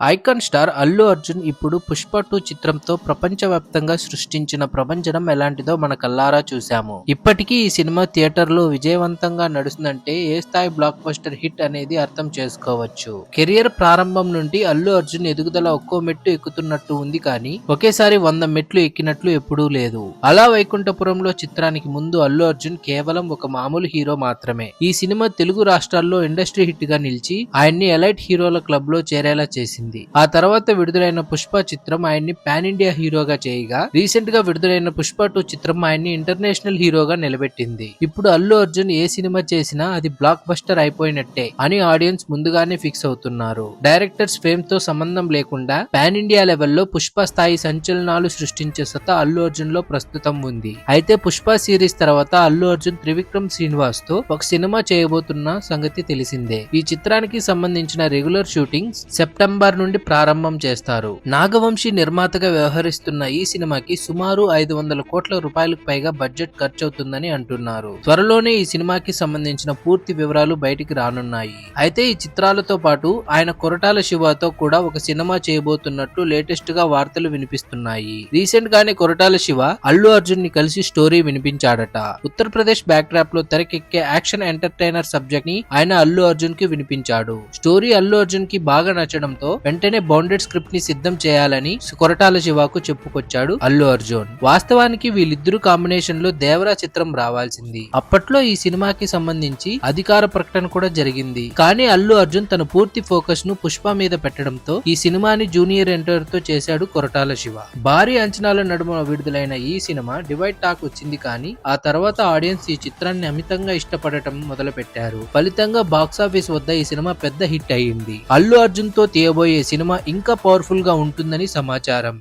Icon star Allu Arjun ఇప్పుడు 'పుష్ప 2' చిత్రంతో ప్రపంచవ్యాప్తంగా సృష్టించిన ప్రభంజనం ఎలాంటిదో మన కళ్ళారా చూశాము. ఇప్పటికీ ఈ సినిమా థియేటర్లో విజయవంతంగా నడుస్తుందంటే ఏ స్థాయి బ్లాక్ బస్టర్ హిట్ అనేది అర్థం చేసుకోవచ్చు. కెరియర్ ప్రారంభం నుండి అల్లు అర్జున్ ఎదుగుదల ఒక్కో మెట్టు ఎక్కుతున్నట్టు ఉంది కానీ ఒకేసారి 100 మెట్లు ఎక్కినట్లు ఎప్పుడూ లేదు. అలా వైకుంఠపురంలో చిత్రానికి ముందు అల్లు అర్జున్ కేవలం ఒక మామూలు హీరో మాత్రమే. ఈ సినిమా తెలుగు రాష్ట్రాల్లో ఇండస్ట్రీ హిట్ గా నిలిచి ఆయన్ని ఎలైట్ హీరోల క్లబ్ లో చేరేలా చేసింది. ఆ తర్వాత విడుదలైన 'పుష్ప' చిత్రం ఆయన్ని పాన్ ఇండియా హీరోగా చేయగా, రీసెంట్ గా విడుదలైన 'పుష్ప 2' చిత్రం ఆయన్ని ఇంటర్నేషనల్ హీరోగా నిలబెట్టింది. ఇప్పుడు అల్లు అర్జున్ ఏ సినిమా చేసినా అది బ్లాక్ బస్టర్ అయిపోయినట్టే అని ఆడియన్స్ ముందుగానే ఫిక్స్ అవుతున్నారు. డైరెక్టర్స్ ఫేమ్ తో సంబంధం లేకుండా పాన్ ఇండియా లెవెల్లో 'పుష్ప' స్థాయి సంచలనాలు సృష్టించే సత్తా అల్లు అర్జున్ లో ప్రస్తుతం ఉంది. అయితే 'పుష్ప' సిరీస్ తర్వాత అల్లు అర్జున్ త్రివిక్రమ్ శ్రీనివాస్ తో ఒక సినిమా చేయబోతున్న సంగతి తెలిసిందే. ఈ చిత్రానికి సంబంధించిన రెగ్యులర్ షూటింగ్ సెప్టెంబర్ నుండి ప్రారంభం చేస్తారు. నాగవంశీ నిర్మాతగా వ్యవహరిస్తున్న ఈ సినిమాకి సుమారు 500 కోట్ల రూపాయలకు పైగా బడ్జెట్ ఖర్చవుతుందని అంటున్నారు. త్వరలోనే ఈ సినిమాకి సంబంధించిన పూర్తి వివరాలు బయటికి రానున్నాయి. అయితే ఈ చిత్రాలతో పాటు ఆయన కొరటాల శివతో కూడా ఒక సినిమా చేయబోతున్నట్టు లేటెస్ట్ గా వార్తలు వినిపిస్తున్నాయి. రీసెంట్ గానే కొరటాల శివ అల్లు అర్జున్ ని కలిసి స్టోరీ వినిపించాడట. ఉత్తరప్రదేశ్ బ్యాక్ డ్రాప్ లో తెరకెక్కే యాక్షన్ ఎంటర్టైనర్ సబ్జెక్ట్ ని ఆయన అల్లు అర్జున్ కి వినిపించాడు. స్టోరీ అల్లు అర్జున్ కి బాగా నచ్చడంతో వెంటనే బౌండెడ్ స్క్రిప్ట్ ని సిద్ధం చేయాలని కొరటాల శివకు చెప్పుకొచ్చాడు అల్లు అర్జున్. వాస్తవానికి వీళ్ళిద్దరు కాంబినేషన్ లో దేవరా చిత్రం రావాల్సింది. అప్పట్లో ఈ సినిమాకి సంబంధించి అధికార ప్రకటన కూడా జరిగింది. కానీ అల్లు అర్జున్ తన పూర్తి ఫోకస్ ను 'పుష్ప' మీద పెట్టడంతో ఈ సినిమాని జూనియర్ ఎన్టీఆర్ తో చేశాడు కొరటాల శివ. భారీ అంచనాల నడుమ విడుదలైన ఈ సినిమా డివైడ్ టాక్ వచ్చింది కానీ ఆ తర్వాత ఆడియన్స్ ఈ చిత్రాన్ని అమితంగా ఇష్టపడటం మొదలు పెట్టారు. ఫలితంగా బాక్సాఫీస్ వద్ద ఈ సినిమా పెద్ద హిట్ అయ్యింది. అల్లు అర్జున్ తో తీయబోయే సినిమా ఇంకా పవర్ఫుల్ గా ఉంటుందని సమాచారం.